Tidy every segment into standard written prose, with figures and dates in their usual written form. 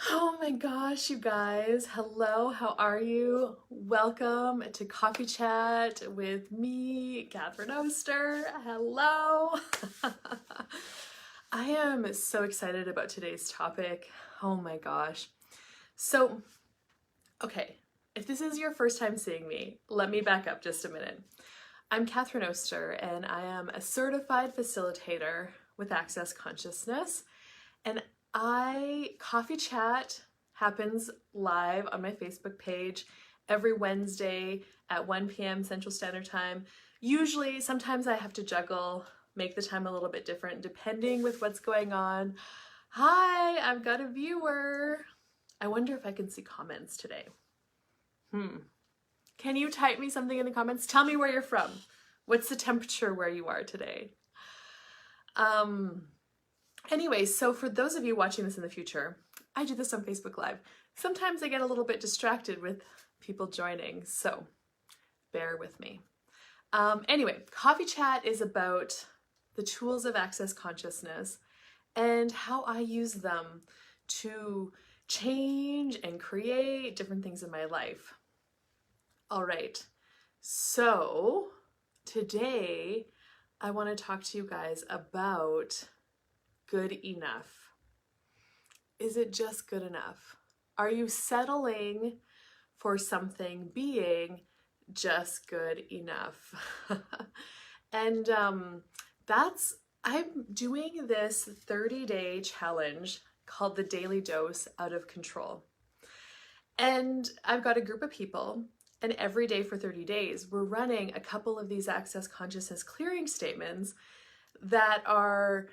Oh my gosh, you guys. Hello, how are you? Welcome to Coffee Chat with me, Catherine Oster. Hello. I am so excited about today's topic. Oh my gosh. So, okay, if this is your first time seeing me, let me back up just a minute. I'm Catherine Oster, and I am a certified facilitator with Access Consciousness. And Coffee Chat happens live on my Facebook page every Wednesday at 1 p.m. Central Standard Time. Usually, sometimes I have to juggle, make the time a little bit different depending with what's going on. Hi, I've got a viewer. I wonder if I can see comments today. Can you type me something in the comments? Tell me where you're from. What's the temperature where you are today? Anyway, so for those of you watching this in the future, I do this on Facebook Live. Sometimes I get a little bit distracted with people joining, so bear with me. Anyway, Coffee Chat is about the tools of Access Consciousness and how I use them to change and create different things in my life. All right, so today I want to talk to you guys about good enough. Is it just good enough? Are you settling for something being just good enough? And I'm doing this 30-day challenge called the Daily Dose Out of Control. And I've got a group of people, and every day for 30 days, we're running a couple of these Access Consciousness clearing statements that are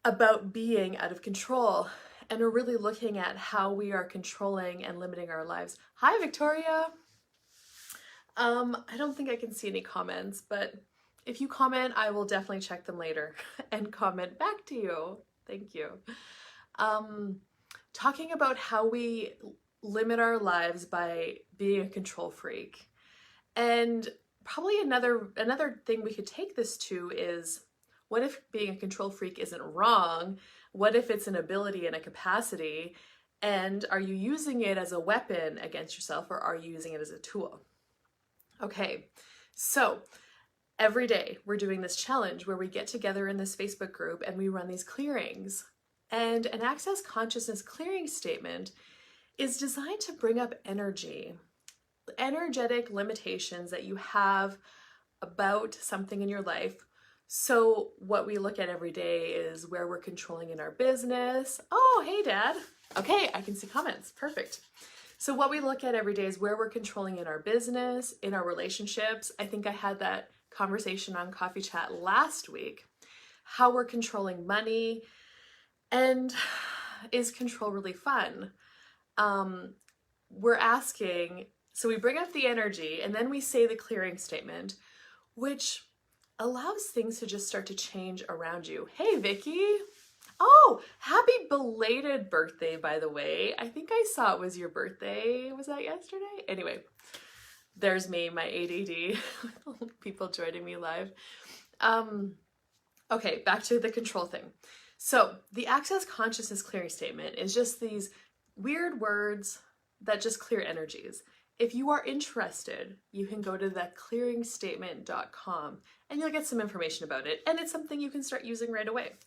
about being out of control, and we're really looking at how we are controlling and limiting our lives. Hi, Victoria. I don't think I can see any comments, but if you comment, I will definitely check them later and comment back to you. Thank you. Talking about how we limit our lives by being a control freak. And probably another thing we could take this to is, what if being a control freak isn't wrong? What if it's an ability and a capacity? And are you using it as a weapon against yourself, or are you using it as a tool? Okay, so every day we're doing this challenge where we get together in this Facebook group and we run these clearings. And an Access Consciousness clearing statement is designed to bring up energetic limitations that you have about something in your life. So what we look at every day is where we're controlling in our business. Oh, hey, Dad. Okay, I can see comments. Perfect. So what we look at every day is where we're controlling in our business, in our relationships. I think I had that conversation on Coffee Chat last week. How we're controlling money, and is control really fun? We're asking, so we bring up the energy and then we say the clearing statement, which allows things to just start to change around you. Hey, Vicky. Oh, happy belated birthday, by the way. I think I saw it was your birthday. Was that yesterday? Anyway, there's me, my ADD, people joining me live. Okay, back to the control thing. So the Access Consciousness clearing statement is just these weird words that just clear energies. If you are interested, you can go to theclearingstatement.com and you'll get some information about it. And it's something you can start using right away.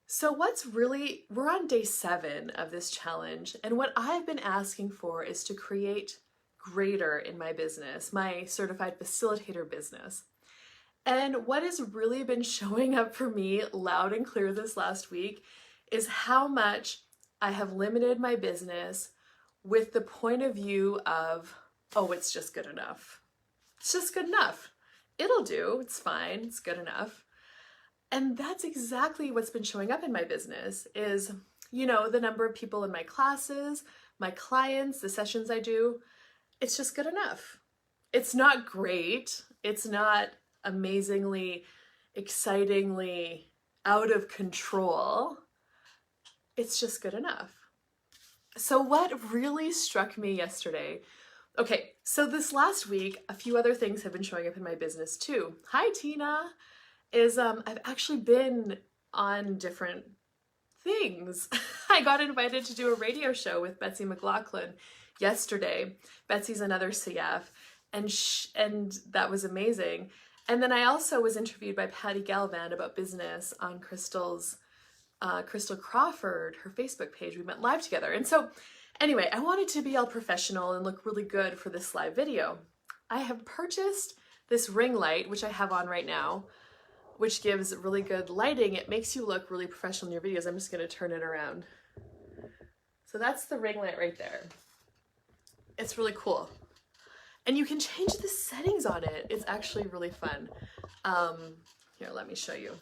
So we're on day 7 of this challenge. And what I've been asking for is to create greater in my business, my certified facilitator business. And what has really been showing up for me loud and clear this last week is how much I have limited my business with the point of view of, oh, it's just good enough. It's just good enough. It'll do. It's fine. It's good enough. And that's exactly what's been showing up in my business is, the number of people in my classes, my clients, the sessions I do. It's just good enough. It's not great. It's not amazingly, excitingly out of control. It's just good enough. So what really struck me yesterday, okay, so this last week, a few other things have been showing up in my business too. Hi, Tina, is I've actually been on different things. I got invited to do a radio show with Betsy McLaughlin yesterday. Betsy's another CF, and that was amazing. And then I also was interviewed by Patty Galvan about business on Crystal Crawford, her Facebook page. We went live together. And so anyway, I wanted to be all professional and look really good for this live video. I have purchased this ring light, which I have on right now, which gives really good lighting. It makes you look really professional in your videos. I'm just going to turn it around. So that's the ring light right there. It's really cool. And you can change the settings on it. It's actually really fun. Here, let me show you.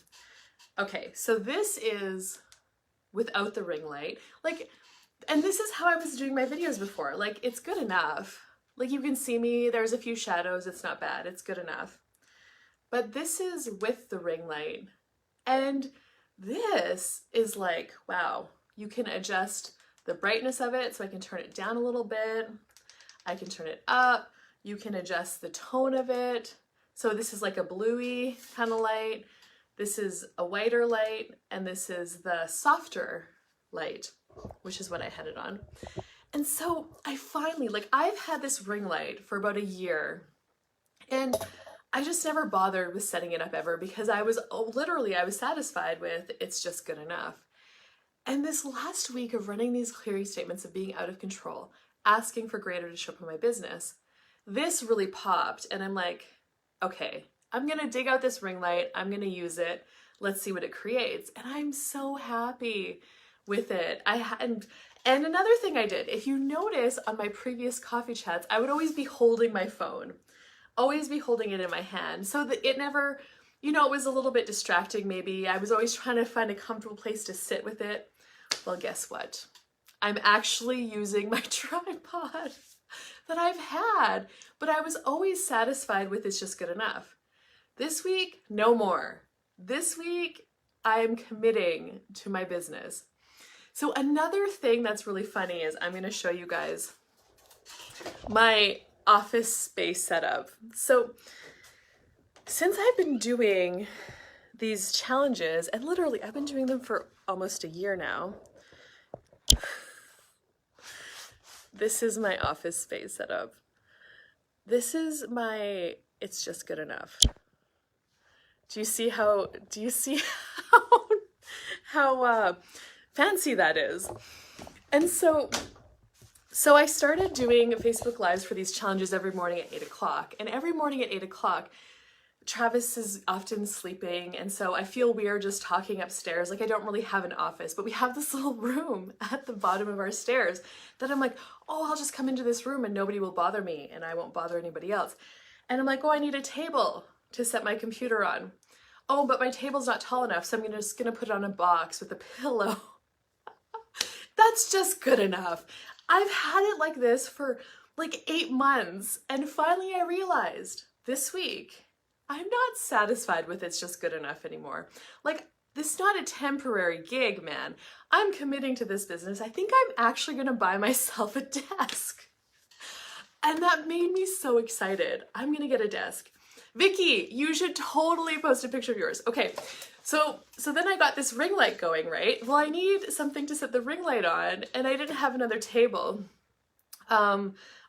Okay, so this is without the ring light. Like, and this is how I was doing my videos before. Like, it's good enough. Like, you can see me, there's a few shadows, it's not bad, it's good enough. But this is with the ring light. And this is like, wow, you can adjust the brightness of it, so I can turn it down a little bit. I can turn it up. You can adjust the tone of it. So this is like a bluey kind of light. This is a whiter light, and this is the softer light, which is what I had it on. And so I finally, like, I've had this ring light for about a year, and I just never bothered with setting it up ever because I was satisfied with it's just good enough. And this last week of running these clearing statements of being out of control, asking for greater to show up in my business, this really popped, and I'm like, okay, I'm gonna dig out this ring light, I'm gonna use it, let's see what it creates. And I'm so happy with it. And another thing I did, if you notice on my previous coffee chats, I would always be holding my phone, always be holding it in my hand, so that it never, you know, it was a little bit distracting maybe. I was always trying to find a comfortable place to sit with it. Well, guess what? I'm actually using my tripod that I've had, but I was always satisfied with it's just good enough. This week, no more. This week, I am committing to my business. So another thing that's really funny is I'm going to show you guys my office space setup. So since I've been doing these challenges, and literally I've been doing them for almost a year now, this is my office space setup. This is my, it's just good enough. Do you see how fancy that is? And so I started doing Facebook Lives for these challenges every morning at 8 o'clock. And every morning at 8 o'clock, Travis is often sleeping, and so I feel weird just talking upstairs. Like, I don't really have an office, but we have this little room at the bottom of our stairs that I'm like, oh, I'll just come into this room and nobody will bother me and I won't bother anybody else. And I'm like, oh, I need a table to set my computer on. Oh, but my table's not tall enough, so I'm just gonna put it on a box with a pillow. That's just good enough. I've had it like this for like 8 months, and finally I realized this week, I'm not satisfied with it's just good enough anymore. Like, this is not a temporary gig, man. I'm committing to this business. I think I'm actually gonna buy myself a desk. And that made me so excited. I'm gonna get a desk. Vicky, you should totally post a picture of yours. Okay, so then I got this ring light going, right? Well, I need something to set the ring light on, and I didn't have another table.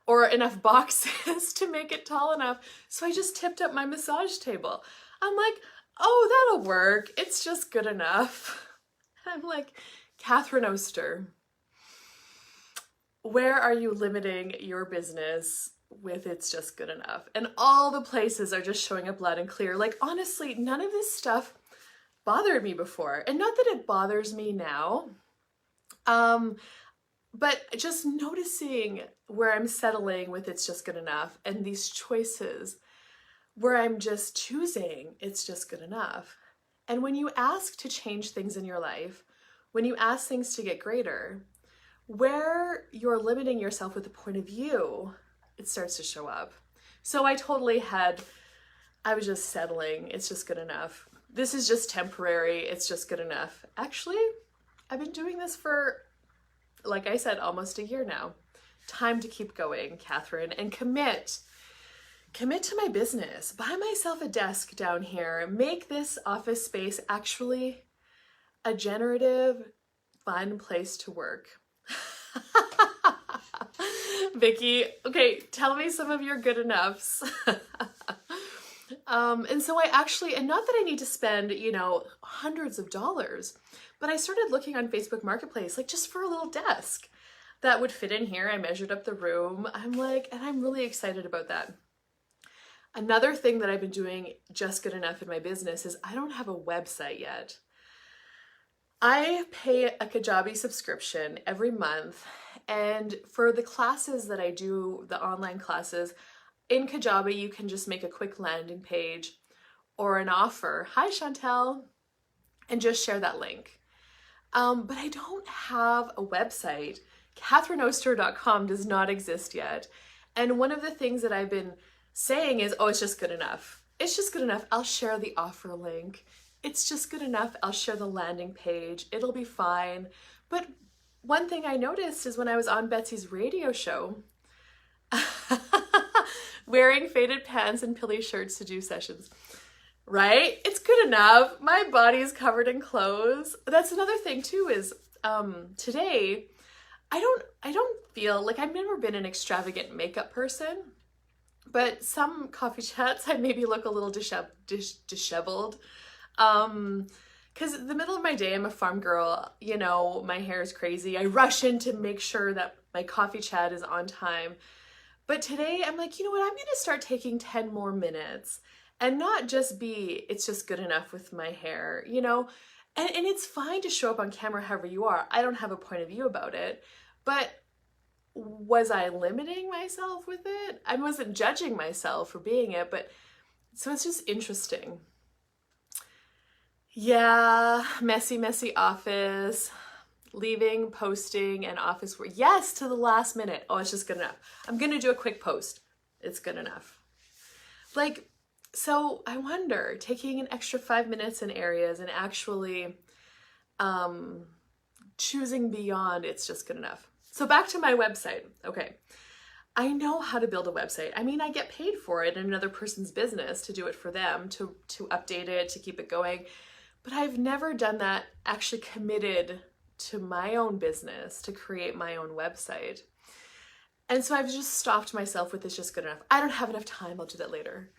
Or enough boxes to make it tall enough. So I just tipped up my massage table. I'm like, oh, that'll work. It's just good enough. I'm like, Catherine Oster, where are you limiting your business with it's just good enough? And all the places are just showing up loud and clear. Like, honestly, none of this stuff bothered me before. And not that it bothers me now. But just noticing where I'm settling with it's just good enough, and these choices where I'm just choosing it's just good enough. And when you ask to change things in your life, when you ask things to get greater, where you're limiting yourself with a point of view, it starts to show up. So I was just settling, it's just good enough. This is just temporary, it's just good enough. Actually, I've been doing this for, like I said, almost a year now. Time to keep going, Catherine, and commit to my business. Buy myself a desk down here. Make this office space actually a generative fun place to work. Vicky, okay, tell me some of your good enoughs. And so I actually, and not that I need to spend, you know, hundreds of dollars, but I started looking on Facebook Marketplace, like just for a little desk that would fit in here. I measured up the room. I'm like, and I'm really excited about that. Another thing that I've been doing just good enough in my business is I don't have a website yet. I pay a Kajabi subscription every month, and for the classes that I do, the online classes, in Kajabi you can just make a quick landing page or an offer, hi Chantel, and just share that link. But I don't have a website. CatherineOster.com does not exist yet. And one of the things that I've been saying is, oh, it's just good enough. It's just good enough. I'll share the offer link. It's just good enough. I'll share the landing page. It'll be fine. But one thing I noticed is when I was on Betsy's radio show, wearing faded pants and pilly shirts to do sessions, right? It's good enough. My body's covered in clothes. That's another thing too, is today, I don't feel like I've never been an extravagant makeup person, but some coffee chats, I maybe look a little disheveled. Because the middle of my day, I'm a farm girl, you know, my hair is crazy. I rush in to make sure that my coffee chat is on time. But today I'm like, you know what, I'm going to start taking 10 more minutes and not just be, it's just good enough with my hair, you know, and it's fine to show up on camera however you are. I don't have a point of view about it, but was I limiting myself with it? I wasn't judging myself for being it, but so it's just interesting. Yeah, messy, messy office, leaving, posting, and office work. Yes, to the last minute. Oh, it's just good enough. I'm going to do a quick post. It's good enough. Like, so I wonder, taking an extra 5 minutes in areas and actually choosing beyond it's just good enough. So back to my website. Okay. I know how to build a website. I mean, I get paid for it in another person's business to do it for them, to update it, to keep it going. But I've never done that, actually committed to my own business to create my own website. And so I've just stopped myself with it's just good enough. I don't have enough time, I'll do that later.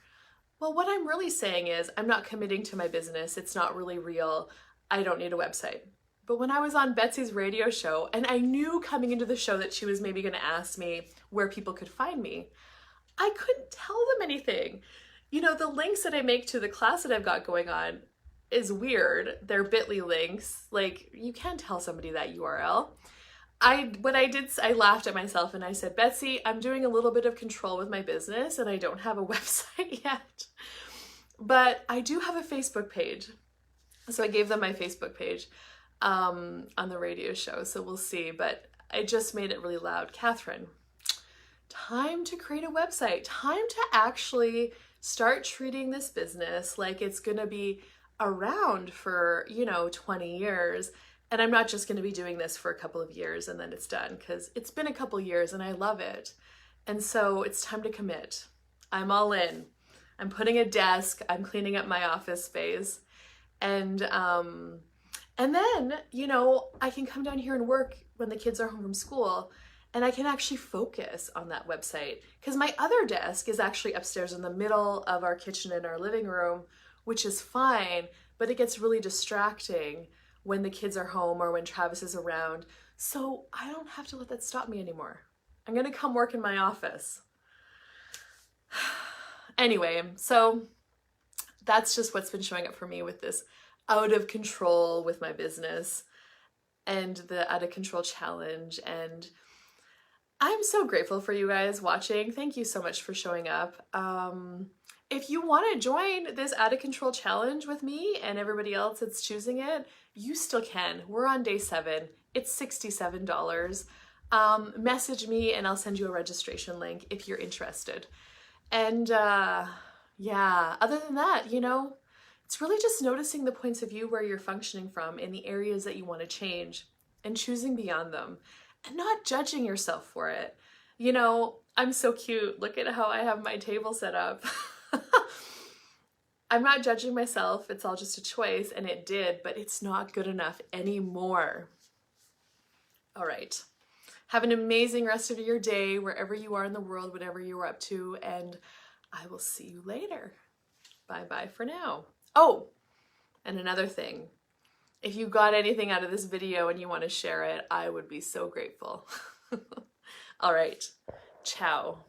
Well, what I'm really saying is I'm not committing to my business. It's not really real. I don't need a website. But when I was on Betsy's radio show, and I knew coming into the show that she was maybe going to ask me where people could find me, I couldn't tell them anything. You know, the links that I make to the class that I've got going on is weird. They're bit.ly links. Like, you can't tell somebody that URL. I laughed at myself and I said, Betsy, I'm doing a little bit of control with my business and I don't have a website yet. But I do have a Facebook page. So I gave them my Facebook page on the radio show. So we'll see. But I just made it really loud. Catherine, time to create a website. Time to actually start treating this business like it's going to be around for, 20 years. And I'm not just going to be doing this for a couple of years and then it's done, because it's been a couple years and I love it. And so it's time to commit. I'm all in. I'm putting a desk. I'm cleaning up my office space. And then, I can come down here and work when the kids are home from school, and I can actually focus on that website, because my other desk is actually upstairs in the middle of our kitchen and our living room, which is fine, but it gets really distracting when the kids are home or when Travis is around. So I don't have to let that stop me anymore. I'm going to come work in my office. Anyway, so that's just what's been showing up for me with this out of control with my business and the out of control challenge. And I'm so grateful for you guys watching. Thank you so much for showing up. If you want to join this out of control challenge with me and everybody else that's choosing it, you still can. We're on day 7. It's $67. Message me and I'll send you a registration link if you're interested. And yeah, other than that, it's really just noticing the points of view where you're functioning from in the areas that you want to change and choosing beyond them and not judging yourself for it. I'm so cute. Look at how I have my table set up. I'm not judging myself. It's all just a choice, and it did, but it's not good enough anymore. All right. Have an amazing rest of your day, wherever you are in the world, whatever you are up to, and I will see you later. Bye-bye for now. Oh, and another thing. If you got anything out of this video and you want to share it, I would be so grateful. All right. Ciao.